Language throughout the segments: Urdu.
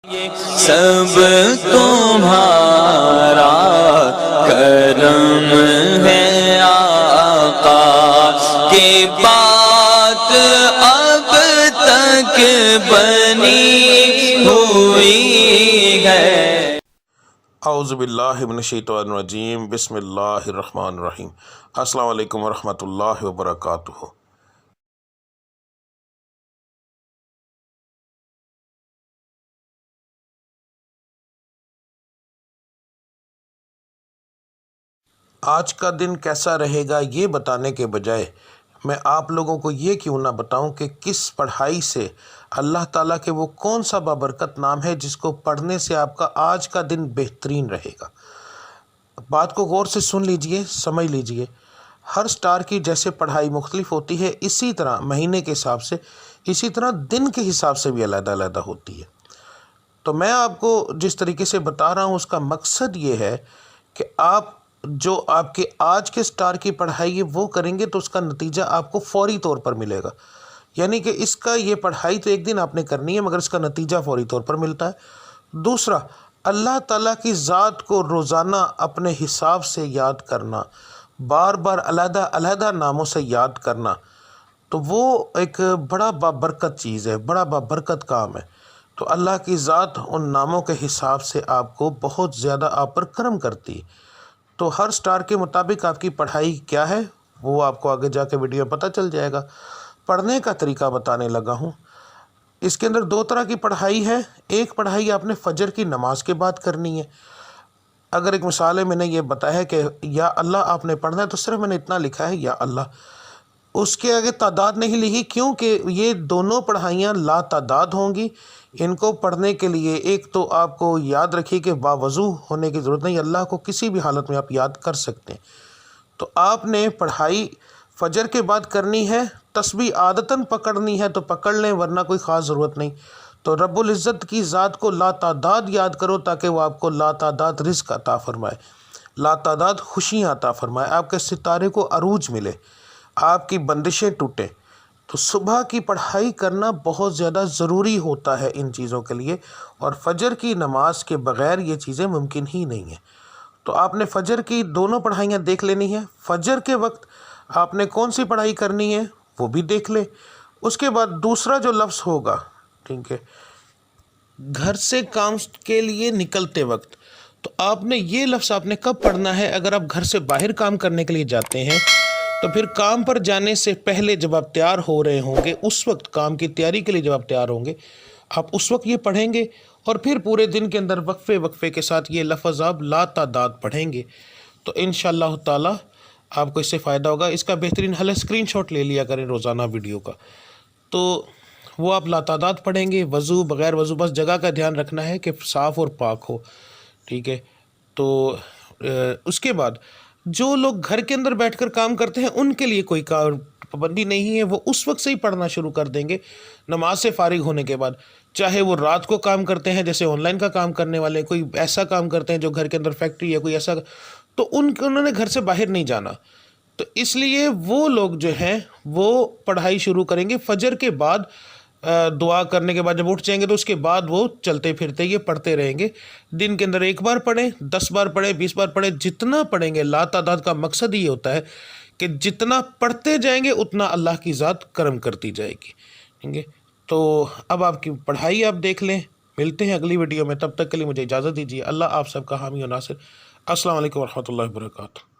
سب تمہارا کرم ہے آقا کی بات اب تک بنی ہوئی ہے۔ اعوذ باللہ من الشیطان الرجیم، بسم اللہ الرحمن الرحیم۔ السلام علیکم ورحمۃ اللہ وبرکاتہ۔ آج کا دن کیسا رہے گا یہ بتانے کے بجائے میں آپ لوگوں کو یہ کیوں نہ بتاؤں کہ کس پڑھائی سے اللہ تعالیٰ کے وہ کون سا بابرکت نام ہے جس کو پڑھنے سے آپ کا آج کا دن بہترین رہے گا۔ بات کو غور سے سن لیجئے، سمجھ لیجئے۔ ہر سٹار کی جیسے پڑھائی مختلف ہوتی ہے، اسی طرح مہینے کے حساب سے، اسی طرح دن کے حساب سے بھی علیحدہ علیحدہ ہوتی ہے۔ تو میں آپ کو جس طریقے سے بتا رہا ہوں اس کا مقصد یہ ہے کہ آپ جو آپ کے آج کے سٹار کی پڑھائی ہے وہ کریں گے تو اس کا نتیجہ آپ کو فوری طور پر ملے گا۔ یعنی کہ اس کا یہ پڑھائی تو ایک دن آپ نے کرنی ہے مگر اس کا نتیجہ فوری طور پر ملتا ہے۔ دوسرا، اللہ تعالیٰ کی ذات کو روزانہ اپنے حساب سے یاد کرنا، بار بار علیحدہ علیحدہ ناموں سے یاد کرنا، تو وہ ایک بڑا بابرکت چیز ہے، بڑا بابرکت کام ہے۔ تو اللہ کی ذات ان ناموں کے حساب سے آپ کو بہت زیادہ آپ پر کرم کرتی ہے۔ تو ہر سٹار کے مطابق آپ کی پڑھائی کیا ہے وہ آپ کو آگے جا کے ویڈیو میں پتہ چل جائے گا۔ پڑھنے کا طریقہ بتانے لگا ہوں۔ اس کے اندر دو طرح کی پڑھائی ہے۔ ایک پڑھائی آپ نے فجر کی نماز کے بعد کرنی ہے۔ اگر ایک مثال ہے، میں نے یہ بتایا ہے کہ یا اللہ آپ نے پڑھنا ہے تو صرف میں نے اتنا لکھا ہے یا اللہ، اس کے آگے تعداد نہیں لکھی کیونکہ یہ دونوں پڑھائیاں لا تعداد ہوں گی۔ ان کو پڑھنے کے لیے ایک تو آپ کو یاد رکھیے کہ باوضو ہونے کی ضرورت نہیں، اللہ کو کسی بھی حالت میں آپ یاد کر سکتے ہیں۔ تو آپ نے پڑھائی فجر کے بعد کرنی ہے، تسبیح عادتاً پکڑنی ہے تو پکڑ لیں ورنہ کوئی خاص ضرورت نہیں۔ تو رب العزت کی ذات کو لا تعداد یاد کرو تاکہ وہ آپ کو لا تعداد رزق عطا فرمائے، لا تعداد خوشیاں عطا فرمائے، آپ کے ستارے کو عروج ملے، آپ کی بندشیں ٹوٹیں۔ تو صبح کی پڑھائی کرنا بہت زیادہ ضروری ہوتا ہے ان چیزوں کے لیے، اور فجر کی نماز کے بغیر یہ چیزیں ممکن ہی نہیں ہیں۔ تو آپ نے فجر کی دونوں پڑھائیاں دیکھ لینی ہے۔ فجر کے وقت آپ نے کون سی پڑھائی کرنی ہے وہ بھی دیکھ لیں۔ اس کے بعد دوسرا جو لفظ ہوگا، ٹھیک ہے، گھر سے کام کے لیے نکلتے وقت، تو آپ نے یہ لفظ آپ نے کب پڑھنا ہے؟ اگر آپ گھر سے باہر کام کرنے کے لیے جاتے ہیں تو پھر کام پر جانے سے پہلے جب آپ تیار ہو رہے ہوں گے، اس وقت کام کی تیاری کے لیے جب آپ تیار ہوں گے، آپ اس وقت یہ پڑھیں گے، اور پھر پورے دن کے اندر وقفے وقفے کے ساتھ یہ لفظ آپ لا تعداد پڑھیں گے تو انشاءاللہ تعالی آپ کو اس سے فائدہ ہوگا۔ اس کا بہترین حل ہے اسکرین شاٹ لے لیا کریں روزانہ ویڈیو کا، تو وہ آپ لا تعداد پڑھیں گے، وضو بغیر وضو، بس جگہ کا دھیان رکھنا ہے کہ صاف اور پاک ہو، ٹھیک ہے۔ تو اس کے بعد جو لوگ گھر کے اندر بیٹھ کر کام کرتے ہیں ان کے لیے کوئی پابندی نہیں ہے، وہ اس وقت سے ہی پڑھنا شروع کر دیں گے نماز سے فارغ ہونے کے بعد، چاہے وہ رات کو کام کرتے ہیں جیسے آن لائن کا کام کرنے والے، کوئی ایسا کام کرتے ہیں جو گھر کے اندر فیکٹری ہے کوئی ایسا، تو انہوں نے گھر سے باہر نہیں جانا، تو اس لیے وہ لوگ جو ہیں وہ پڑھائی شروع کریں گے فجر کے بعد، دعا کرنے کے بعد جب اٹھ جائیں گے تو اس کے بعد وہ چلتے پھرتے یہ پڑھتے رہیں گے۔ دن کے اندر 1 بار پڑھیں، 10 بار پڑھیں، 20 بار پڑھیں، جتنا پڑھیں گے۔ لا تعداد کا مقصد یہ ہوتا ہے کہ جتنا پڑھتے جائیں گے اتنا اللہ کی ذات کرم کرتی جائے گی، ٹھیک ہے۔ تو اب آپ کی پڑھائی آپ دیکھ لیں۔ ملتے ہیں اگلی ویڈیو میں، تب تک کے لیے مجھے اجازت دیجیے۔ اللہ آپ سب کا حامی و ناصر۔ السلام علیکم ورحمۃ اللہ وبرکاتہ۔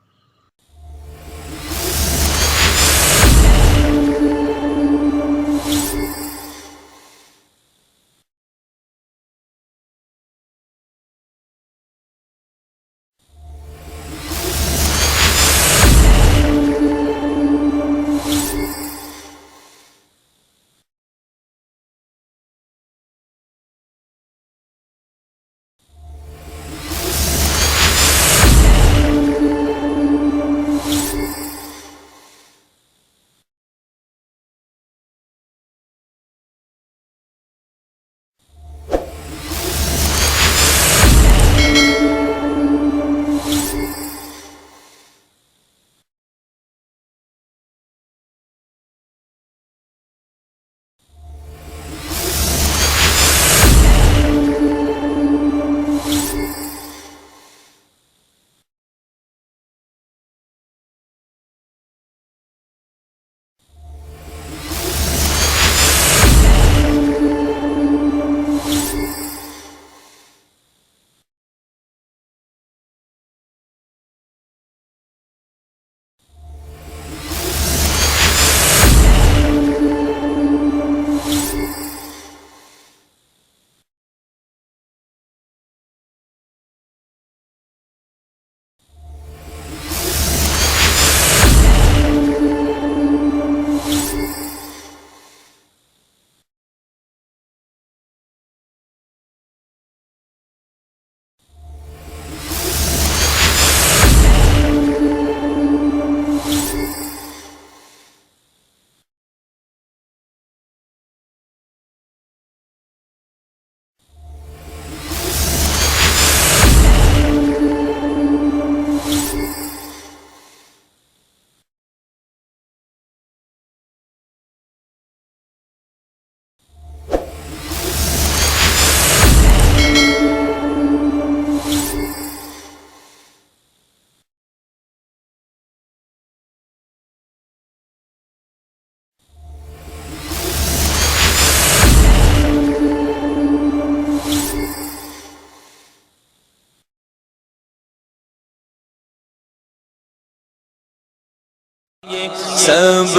سب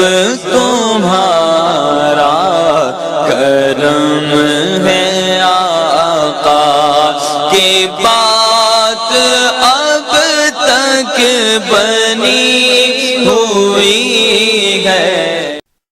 کو